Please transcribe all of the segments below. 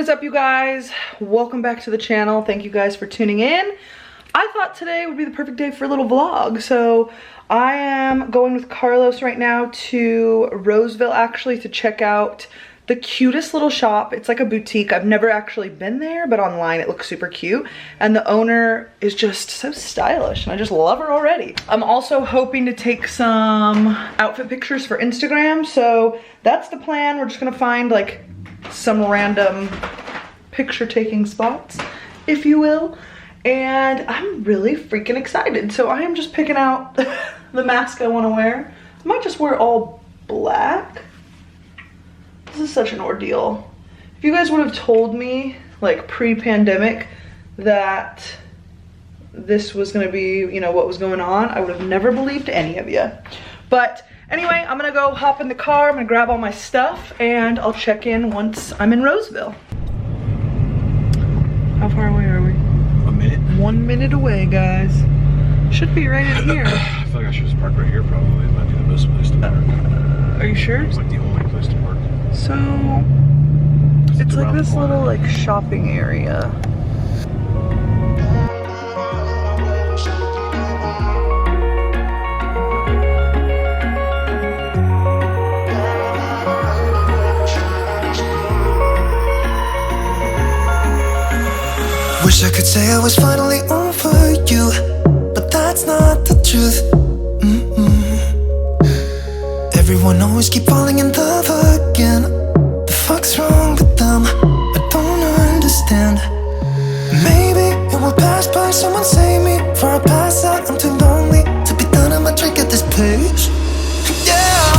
What is up, you guys? Welcome back to the channel. Thank you guys for tuning in. I thought today would be the perfect day for a little vlog. So I am going with Carlos right now to Roseville, actually, to check out the cutest little shop. It's like a boutique. I've never actually been there, but online it looks super cute. And the owner is just so stylish and I just love her already. I'm also hoping to take some outfit pictures for Instagram. So that's the plan. We're just gonna find like some random picture taking spots, if you will. And I'm really freaking excited. So I am just picking out the mask I want to wear. I might just wear all black. This is such an ordeal. If you guys would have told me like pre-pandemic that this was gonna be, you know, what was going on, I would have never believed any of you. But anyway, I'm gonna go hop in the car, I'm gonna grab all my stuff, and I'll check in once I'm in Roseville. How far away are we? A minute. 1 minute away, guys. Should be right in here. I feel like I should just park right here probably. It might be the best place to park. Are you sure? It's like the only place to park. So, it's like this little like shopping area. Wish I could say I was finally over you, but that's not the truth. Everyone always keep falling in love again. The fuck's wrong with them? I don't understand. Maybe it will pass by, someone save me. For I pass out, I'm too lonely to be done. I'ma drink at this place. Yeah.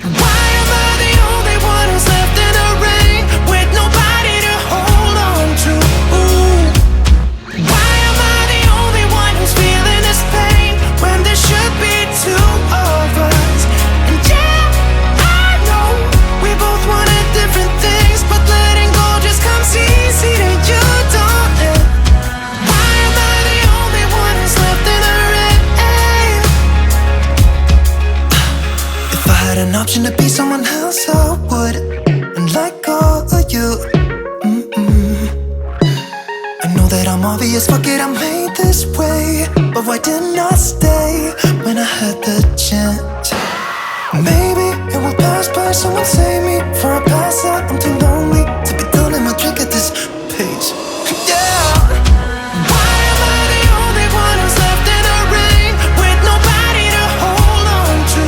Why am I the only one who's left in the rain with nobody to hold on to? Why am I the only one who's feeling this pain when there should be two of us? And yeah, I know we both wanted different things, but letting go just comes easy to you, don't it? Why am I the only one who's left in the rain? If I had an option to be someone else, I would, and let go of you. I know that I'm obvious, fuck it, I'm made this way. But why didn't I stay when I had the chance? Maybe it will pass by, someone save me. For I pass out, I'm too lonely to be done in my drink at this pace. Yeah. Why am I the only one who's left in the rain with nobody to hold on to?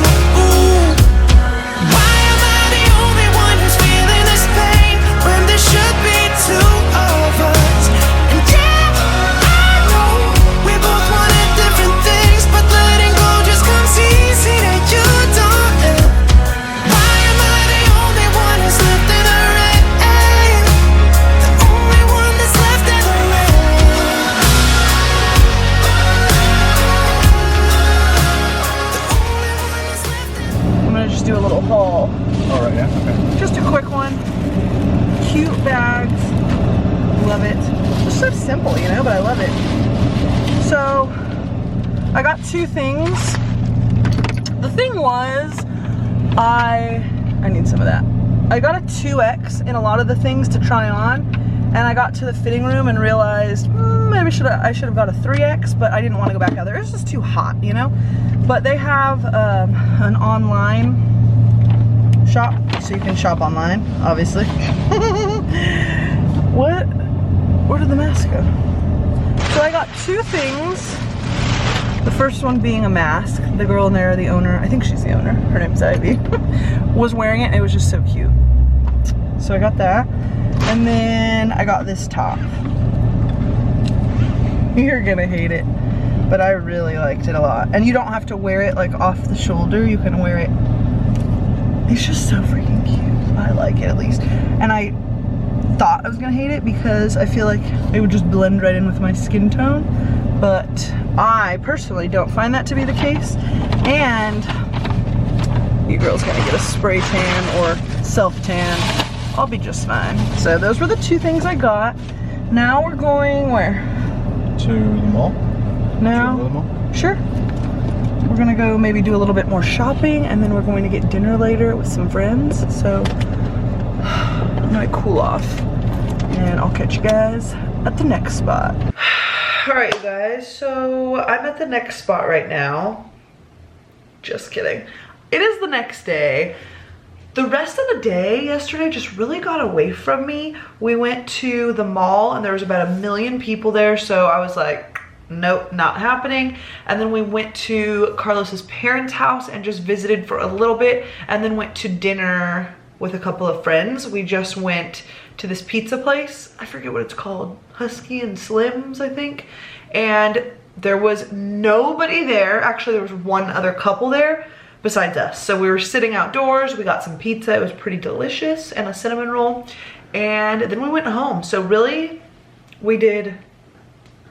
Why am I the only one who's feeling this pain when there should be two of us? And yeah, I know we both wanted different things, but letting go just comes easy to you, don't it? Why am I the only one who's left in the rain? The only one that's left in the rain. I'm gonna just do a little haul. All right, yeah, okay. Just a quick one. Cute bags. Love it. Just so simple, you know, but I love it. So, I got two things. The thing was, I need some of that. I got a 2X in a lot of the things to try on, and I got to the fitting room and realized maybe I should have got a 3X, but I didn't want to go back out there. It was just too hot, you know? But they have an online shop, so you can shop online, obviously. Where did the mask go? So I got two things. The first one being a mask. The girl in there, the owner, I think she's the owner, her name's Ivy, was wearing it and it was just so cute. So I got that. And then I got this top. You're gonna hate it, but I really liked it a lot. And you don't have to wear it like off the shoulder, you can wear it. It's just so freaking cute. I like it, at least. And I thought I was gonna hate it because I feel like it would just blend right in with my skin tone, but I personally don't find that to be the case. And you girls gonna get a spray tan or self tan. I'll be just fine. So those were the two things I got. Now we're going where? To the mall? Now? To the mall? Sure. We're gonna go maybe do a little bit more shopping, and then we're going to get dinner later with some friends. So I'm gonna cool off. and I'll catch you guys at the next spot. All right, you guys, so I'm at the next spot right now. Just kidding. It is the next day. The rest of the day yesterday just really got away from me. We went to the mall and there was about 1 million people there, so I was like, nope, not happening. And then we went to Carlos's parents' house and just visited for a little bit, and then went to dinner with a couple of friends. We just went to this pizza place. I forget what it's called. Husky and Slim's, I think. And there was nobody there. Actually, there was one other couple there besides us. So we were sitting outdoors. We got some pizza. It was pretty delicious, and a cinnamon roll. And then we went home. So really, we did,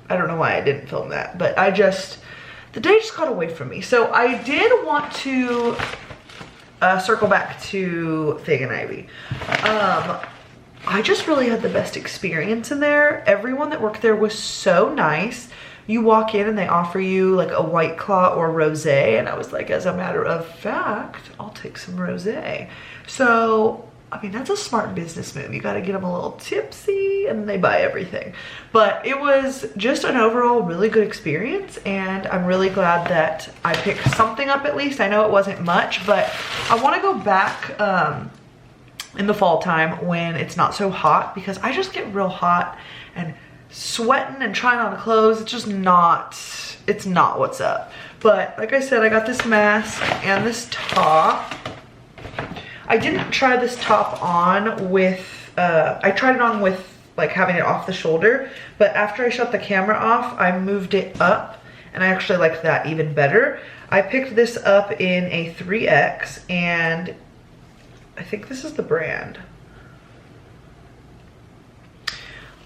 I don't know why I didn't film that, but the day just got away from me. So I did want to circle back to Fig and Ivy. I just really had the best experience in there. Everyone that worked there was so nice. You walk in and they offer you like a White Claw or rosé, and I was like, as a matter of fact, I'll take some rosé. So, I mean, that's a smart business move. You gotta get them a little tipsy and they buy everything. But it was just an overall really good experience, and I'm really glad that I picked something up at least. I know it wasn't much, but I wanna go back in the fall time when it's not so hot, because I just get real hot and sweating and trying on clothes. It's just not, it's not what's up. But like I said, I got this mask and this top. I didn't try this top on with, I tried it on with like having it off the shoulder, but after I shut the camera off, I moved it up, and I actually liked that even better. I picked this up in a 3X, and I think this is the brand.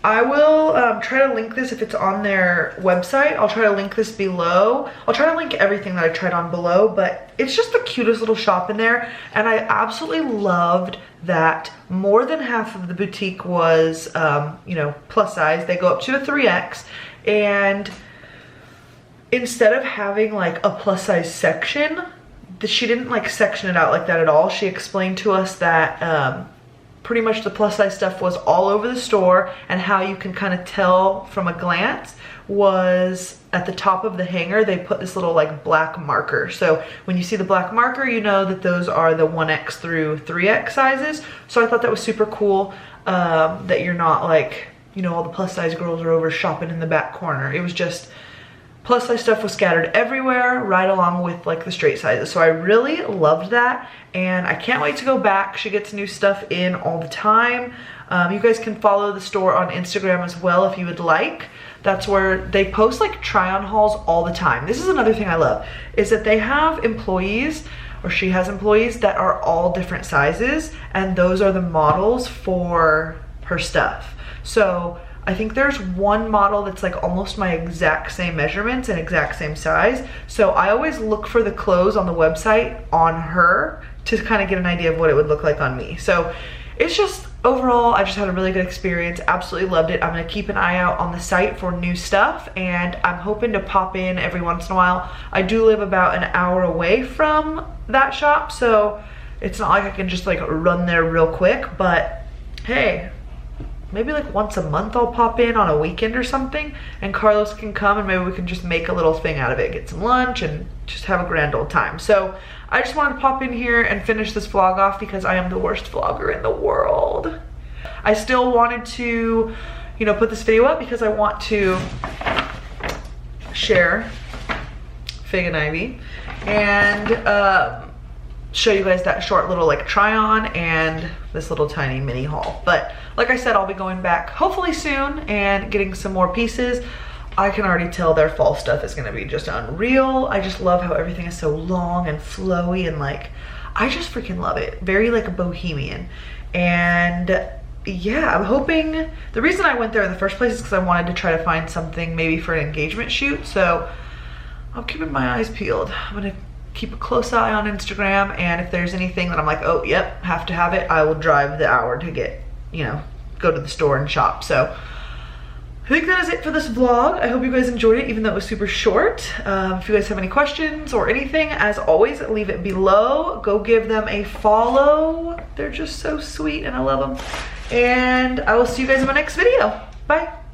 I will try to link this if it's on their website. I'll try to link this below. I'll try to link everything that I tried on below, but it's just the cutest little shop in there. And I absolutely loved that more than half of the boutique was, you know, plus size. They go up to a 3X, and instead of having like a plus size section, she didn't like section it out like that at all. She explained to us that pretty much the plus size stuff was all over the store, and how you can kind of tell from a glance was at the top of the hanger they put this little like black marker. So when you see the black marker, you know that those are the 1X through 3X sizes. So I thought that was super cool, that you're not like, you know, all the plus size girls are over shopping in the back corner. It was just, plus size stuff was scattered everywhere, right along with like the straight sizes. So I really loved that, and I can't wait to go back. She gets new stuff in all the time. You guys can follow the store on Instagram as well if you would like. That's where they post like try on hauls all the time. This is another thing I love, is that they have employees, or she has employees that are all different sizes, and those are the models for her stuff. So I think there's one model that's like almost my exact same measurements and exact same size. So I always look for the clothes on the website on her to kind of get an idea of what it would look like on me. So it's just, overall, I just had a really good experience. Absolutely loved it. I'm gonna keep an eye out on the site for new stuff, and I'm hoping to pop in every once in a while. I do live about an hour away from that shop, so it's not like I can just like run there real quick, but hey, maybe like once a month I'll pop in on a weekend or something, and Carlos can come, and maybe we can just make a little thing out of it, get some lunch and just have a grand old time. So I just wanted to pop in here and finish this vlog off because I am the worst vlogger in the world. I still wanted to, you know, put this video up because I want to share Fig and Ivy and show you guys that short little like try on and this little tiny mini haul. But like I said, I'll be going back hopefully soon and getting some more pieces. I can already tell their fall stuff is gonna be just unreal. I just love how everything is so long and flowy, and like, I just freaking love it. Very like a bohemian. And yeah, I'm hoping, the reason I went there in the first place is because I wanted to try to find something maybe for an engagement shoot. So I'm keeping my eyes peeled. I'm gonna keep a close eye on Instagram, and if there's anything that I'm like, oh yep, have to have it, I will drive the hour to get, you know, go to the store and shop. So I think that is it for this vlog. I hope you guys enjoyed it, even though it was super short. If you guys have any questions or anything, as always, leave it below. Go give them a follow. They're just so sweet and I love them. and I will see you guys in my next video. Bye.